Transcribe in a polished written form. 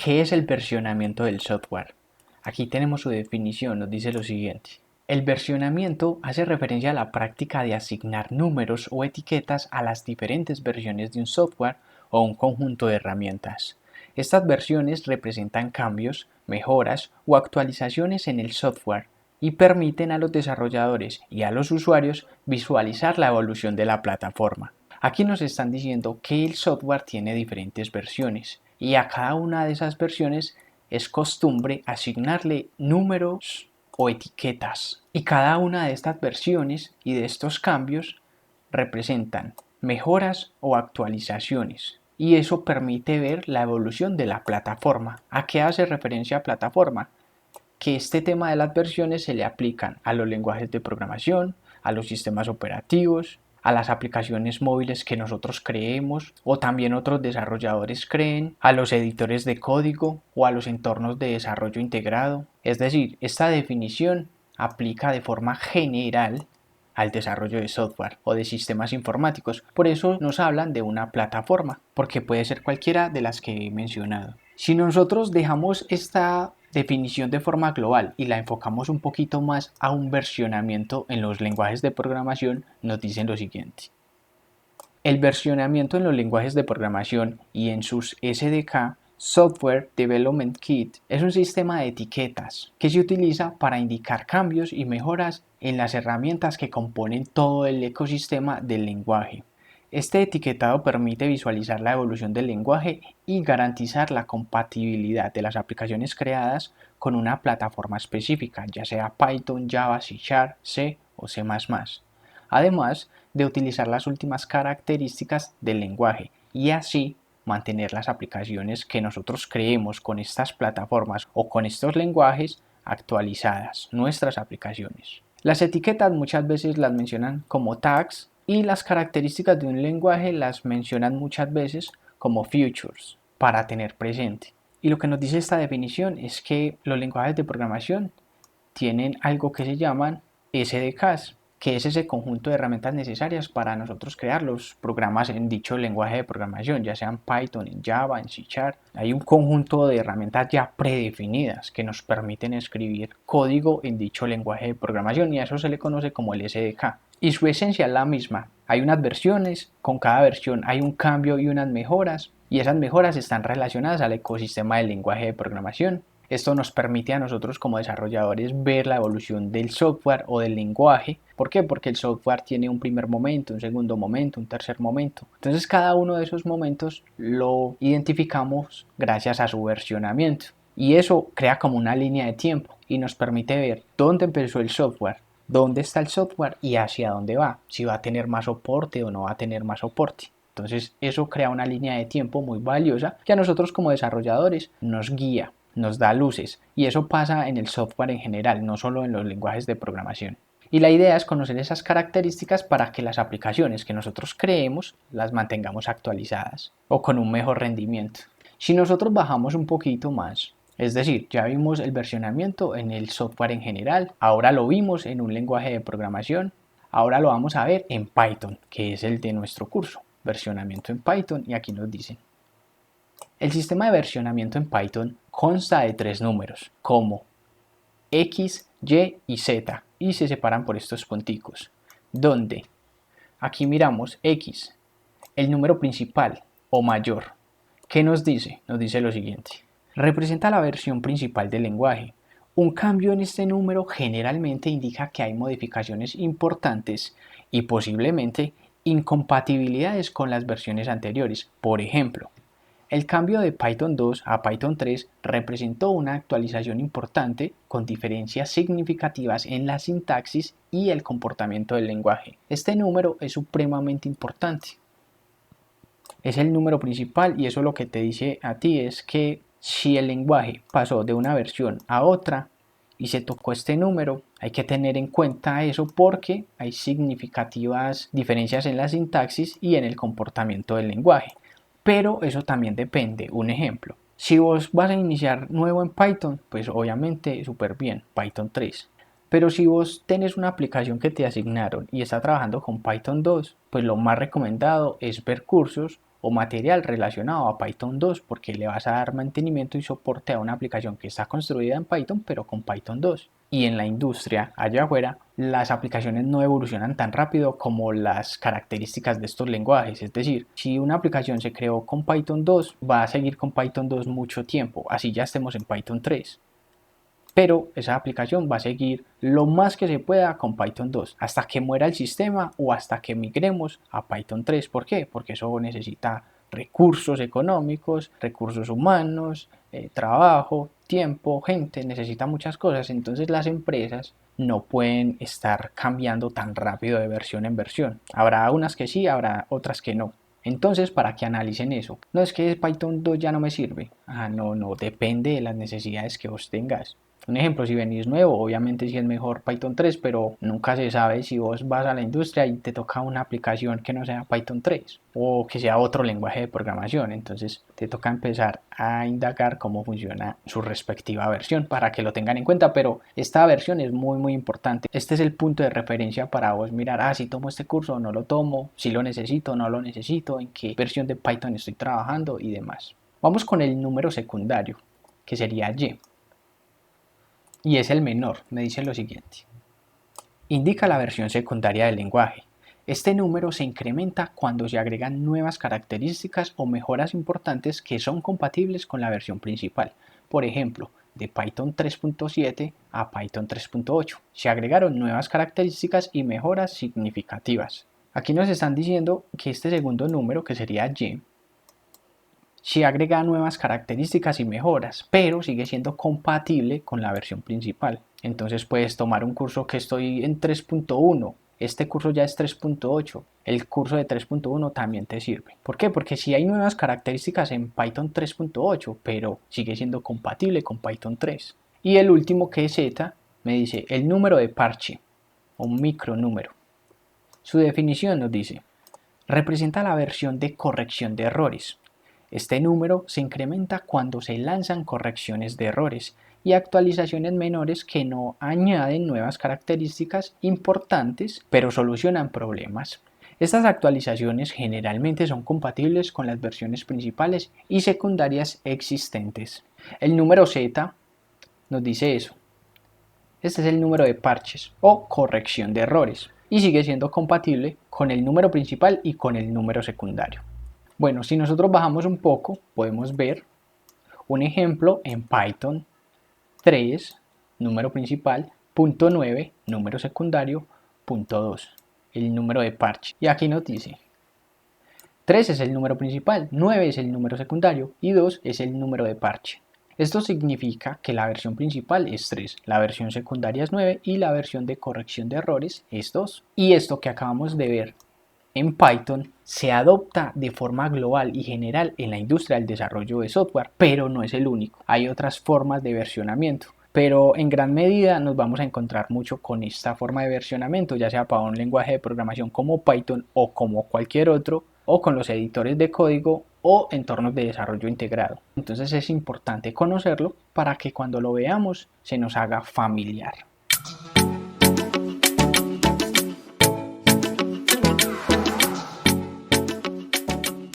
¿Qué es el versionamiento del software? Aquí tenemos su definición, nos dice lo siguiente. El versionamiento hace referencia a la práctica de asignar números o etiquetas a las diferentes versiones de un software o un conjunto de herramientas. Estas versiones representan cambios, mejoras o actualizaciones en el software y permiten a los desarrolladores y a los usuarios visualizar la evolución de la plataforma. Aquí nos están diciendo que el software tiene diferentes versiones y a cada una de esas versiones es costumbre asignarle números o etiquetas. Y cada una de estas versiones y de estos cambios representan mejoras o actualizaciones. Y eso permite ver la evolución de la plataforma. ¿A qué hace referencia a plataforma? Que este tema de las versiones se le aplican a los lenguajes de programación, a los sistemas operativos, a las aplicaciones móviles que nosotros creemos o también otros desarrolladores creen, a los editores de código o a los entornos de desarrollo integrado. Es decir, esta definición aplica de forma general al desarrollo de software o de sistemas informáticos. Por eso nos hablan de una plataforma, porque puede ser cualquiera de las que he mencionado. Si nosotros dejamos esta definición de forma global y la enfocamos un poquito más a un versionamiento en los lenguajes de programación, nos dicen lo siguiente. El versionamiento en los lenguajes de programación y en sus SDK, Software Development Kit, es un sistema de etiquetas que se utiliza para indicar cambios y mejoras en las herramientas que componen todo el ecosistema del lenguaje. Este etiquetado permite visualizar la evolución del lenguaje y garantizar la compatibilidad de las aplicaciones creadas con una plataforma específica, ya sea Python, Java, C#, C o C++. Además de utilizar las últimas características del lenguaje y así mantener las aplicaciones que nosotros creemos con estas plataformas o con estos lenguajes actualizadas, nuestras aplicaciones. Las etiquetas muchas veces las mencionan como tags y las características de un lenguaje las mencionan muchas veces como features para tener presente. Y lo que nos dice esta definición es que los lenguajes de programación tienen algo que se llaman SDKs, que es ese conjunto de herramientas necesarias para nosotros crear los programas en dicho lenguaje de programación, ya sean Python, en Java, en C#. Hay un conjunto de herramientas ya predefinidas que nos permiten escribir código en dicho lenguaje de programación y a eso se le conoce como el SDK. Y su esencia es la misma. Hay unas versiones, con cada versión hay un cambio y unas mejoras, y esas mejoras están relacionadas al ecosistema del lenguaje de programación. Esto nos permite a nosotros como desarrolladores ver la evolución del software o del lenguaje. ¿Por qué? Porque el software tiene un primer momento, un segundo momento, un tercer momento. Entonces cada uno de esos momentos lo identificamos gracias a su versionamiento. Y eso crea como una línea de tiempo y nos permite ver dónde empezó el software, dónde está el software y hacia dónde va. Si va a tener más soporte o no va a tener más soporte. Entonces eso crea una línea de tiempo muy valiosa que a nosotros como desarrolladores nos guía, nos da luces, y eso pasa en el software en general, no solo en los lenguajes de programación. Y la idea es conocer esas características para que las aplicaciones que nosotros creemos las mantengamos actualizadas o con un mejor rendimiento. Si nosotros bajamos un poquito más, es decir, ya vimos el versionamiento en el software en general, ahora lo vimos en un lenguaje de programación, ahora lo vamos a ver en Python, que es el de nuestro curso, versionamiento en Python, y aquí nos dicen. El sistema de versionamiento en Python consta de tres números, como X, Y y Z, y se separan por estos punticos, donde aquí miramos X, el número principal o mayor. ¿Qué nos dice? Nos dice lo siguiente. Representa la versión principal del lenguaje. Un cambio en este número generalmente indica que hay modificaciones importantes y posiblemente incompatibilidades con las versiones anteriores. Por ejemplo, el cambio de Python 2 a Python 3 representó una actualización importante con diferencias significativas en la sintaxis y el comportamiento del lenguaje. Este número es supremamente importante. Es el número principal y eso lo que te dice a ti es que si el lenguaje pasó de una versión a otra y se tocó este número, hay que tener en cuenta eso porque hay significativas diferencias en la sintaxis y en el comportamiento del lenguaje. Pero eso también depende. Un ejemplo, si vos vas a iniciar nuevo en Python, pues obviamente súper bien, Python 3. Pero si vos tenés una aplicación que te asignaron y está trabajando con Python 2, pues lo más recomendado es ver cursos o material relacionado a Python 2 porque le vas a dar mantenimiento y soporte a una aplicación que está construida en Python pero con Python 2. Y en la industria, allá afuera, las aplicaciones no evolucionan tan rápido como las características de estos lenguajes. Es decir, si una aplicación se creó con Python 2, va a seguir con Python 2 mucho tiempo, así ya estemos en Python 3. Pero esa aplicación va a seguir lo más que se pueda con Python 2 hasta que muera el sistema o hasta que migremos a Python 3. ¿Por qué? Porque eso necesita recursos económicos, recursos humanos, trabajo, tiempo, gente, necesita muchas cosas. Entonces las empresas no pueden estar cambiando tan rápido de versión en versión. Habrá unas que sí, habrá otras que no. Entonces, para que analicen eso, no es que Python 2 ya no me sirve. No, depende de las necesidades que vos tengas. Un ejemplo, si venís nuevo, obviamente sí es mejor Python 3, pero nunca se sabe si vos vas a la industria y te toca una aplicación que no sea Python 3 o que sea otro lenguaje de programación. Entonces te toca empezar a indagar cómo funciona su respectiva versión para que lo tengan en cuenta, pero esta versión es muy importante. Este es el punto de referencia para vos mirar, si tomo este curso o no lo tomo, si lo necesito o no lo necesito, en qué versión de Python estoy trabajando y demás. Vamos con el número secundario, que sería Y. Y es el menor, me dice lo siguiente. Indica la versión secundaria del lenguaje. Este número se incrementa cuando se agregan nuevas características o mejoras importantes que son compatibles con la versión principal. Por ejemplo, de Python 3.7 a Python 3.8. Se agregaron nuevas características y mejoras significativas. Aquí nos están diciendo que este segundo número, que sería Y, se agrega nuevas características y mejoras, pero sigue siendo compatible con la versión principal. Entonces puedes tomar un curso que estoy en 3.1, este curso ya es 3.8, el curso de 3.1 también te sirve. ¿Por qué? Porque si hay nuevas características en Python 3.8, pero sigue siendo compatible con Python 3. Y el último, que es Z, me dice el número de parche, un micronúmero. Su definición nos dice, representa la versión de corrección de errores. Este número se incrementa cuando se lanzan correcciones de errores y actualizaciones menores que no añaden nuevas características importantes, pero solucionan problemas. Estas actualizaciones generalmente son compatibles con las versiones principales y secundarias existentes. El número Z nos dice eso. Este es el número de parches o corrección de errores y sigue siendo compatible con el número principal y con el número secundario. Bueno, si nosotros bajamos un poco, podemos ver un ejemplo en Python 3, número principal, punto 9, número secundario, punto 2, el número de parche. Y aquí nos dice, 3 es el número principal, 9 es el número secundario y 2 es el número de parche. Esto significa que la versión principal es 3, la versión secundaria es 9 y la versión de corrección de errores es 2. Y esto que acabamos de ver en Python se adopta de forma global y general en la industria del desarrollo de software, pero no es el único. Hay otras formas de versionamiento, pero en gran medida nos vamos a encontrar mucho con esta forma de versionamiento, ya sea para un lenguaje de programación como Python o como cualquier otro, o con los editores de código o entornos de desarrollo integrado. Entonces es importante conocerlo para que cuando lo veamos se nos haga familiar.